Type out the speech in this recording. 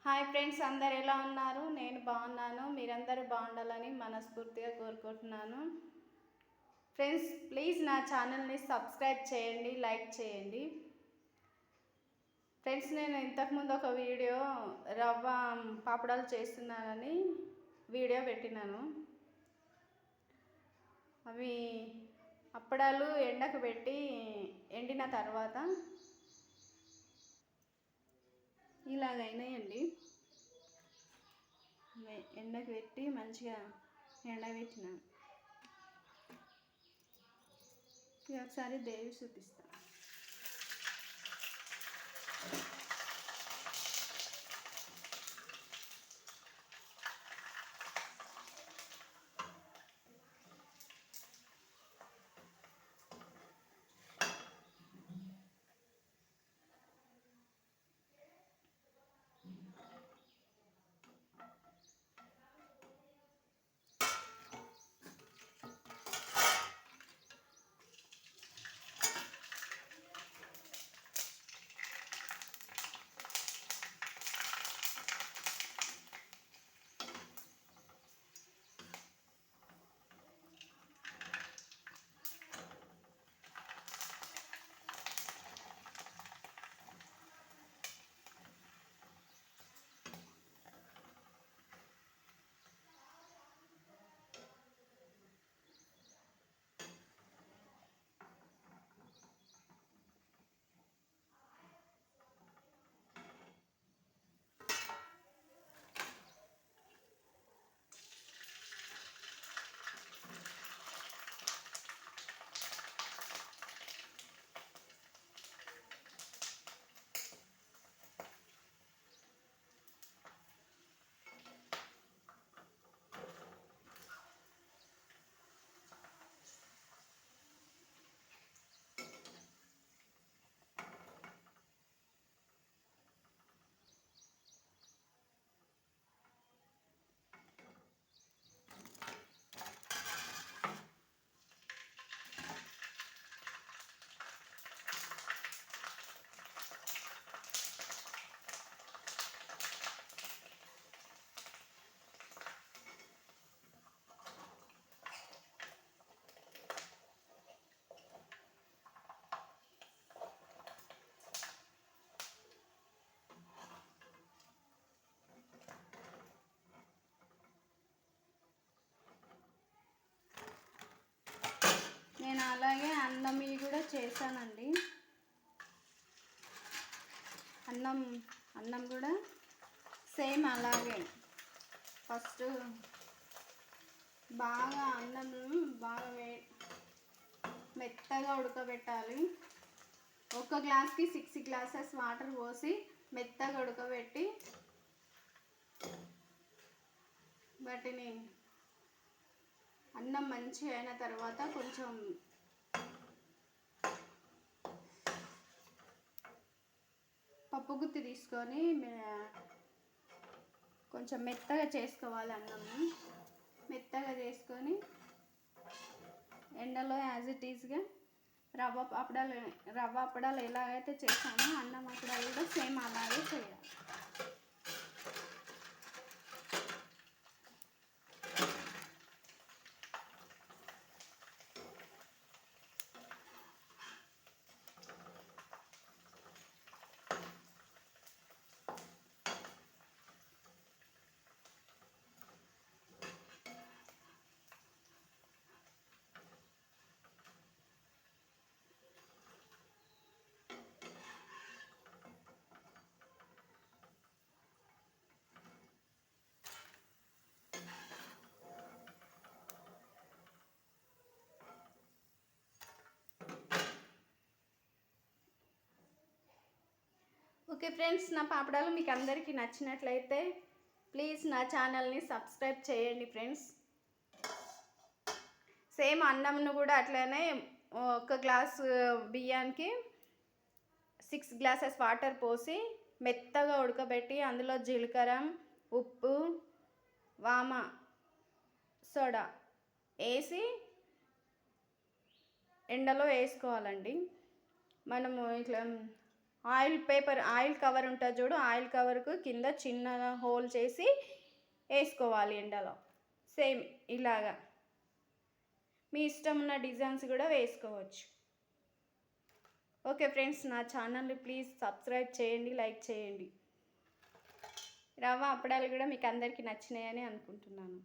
Hi friends, అందరు ఎలా ఉన్నారు? నేను బాగున్నాను. మీరందరూ బాగుండాలని మనస్ఫూర్తిగా కోరుకుంటున్నాను. ఫ్రెండ్స్, ప్లీజ్ నా ఛానల్ని సబ్స్క్రైబ్ చేయండి, లైక్ చేయండి. ఫ్రెండ్స్, నేను ఇంతకుముందు ఒక వీడియో రవ్వ పాపడాలు చేస్తున్నానని వీడియో పెట్టినాను. అవి అప్పడాలు ఎండకు పెట్టి ఎండిన తర్వాత ఇలాగైనాయండి. ఎండకు పెట్టి మంచిగా ఎండబెట్టినాను. ఒకసారి దేవి చూపిస్తాను. నేను అలాగే అన్నం కూడా చేశానండి. అన్నం కూడా సేమ్ అలాగే ఫస్ట్ బాగా అన్నం బాగా మెత్తగా ఉడకబెట్టాలి. ఒక గ్లాస్కి 6 గ్లాసెస్ వాటర్ పోసి మెత్తగా ఉడకబెట్టి వాటిని అన్నం మంచిగా అయిన తర్వాత కొంచెం పప్పు గుత్తి తీసుకొని కొంచెం మెత్తగా చేసుకోవాలి. అన్నం మెత్తగా చేసుకొని ఎండలో యాజ్ ఇట్ ఈజ్గా రవ్వ అప్పడాలు ఎలాగైతే చేసామో అన్నం అప్పడాలు కూడా సేమ్ అలాగే చేయాలి. ఓకే ఫ్రెండ్స్, నా పాపడాలు మీకు అందరికీ నచ్చినట్లయితే ప్లీజ్ నా ఛానల్ని సబ్స్క్రైబ్ చేయండి ఫ్రెండ్స్. సేమ్ అన్నంను కూడా అట్లనే ఒక గ్లాసు బియ్యానికి 6 గ్లాసెస్ వాటర్ పోసి మెత్తగా ఉడకబెట్టి అందులో జీలకర్ర, ఉప్పు, వామ సోడా వేసి ఎండలో వేసుకోవాలండి. మనము ఇట్లా ఆయిల్ కవర్ ఉంటుంది చూడు, ఆయిల్ కవర్కు కింద చిన్న హోల్ చేసి వేసుకోవాలి ఎండలో. సేమ్ ఇలాగా మీ ఇష్టం ఉన్న డిజైన్స్ కూడా వేసుకోవచ్చు. ఓకే ఫ్రెండ్స్, నా ఛానల్ని ప్లీజ్ సబ్స్క్రైబ్ చేయండి, లైక్ చేయండి. రవ్వ అప్పడాలు కూడా మీకు అందరికీ నచ్చినాయని అనుకుంటున్నాను.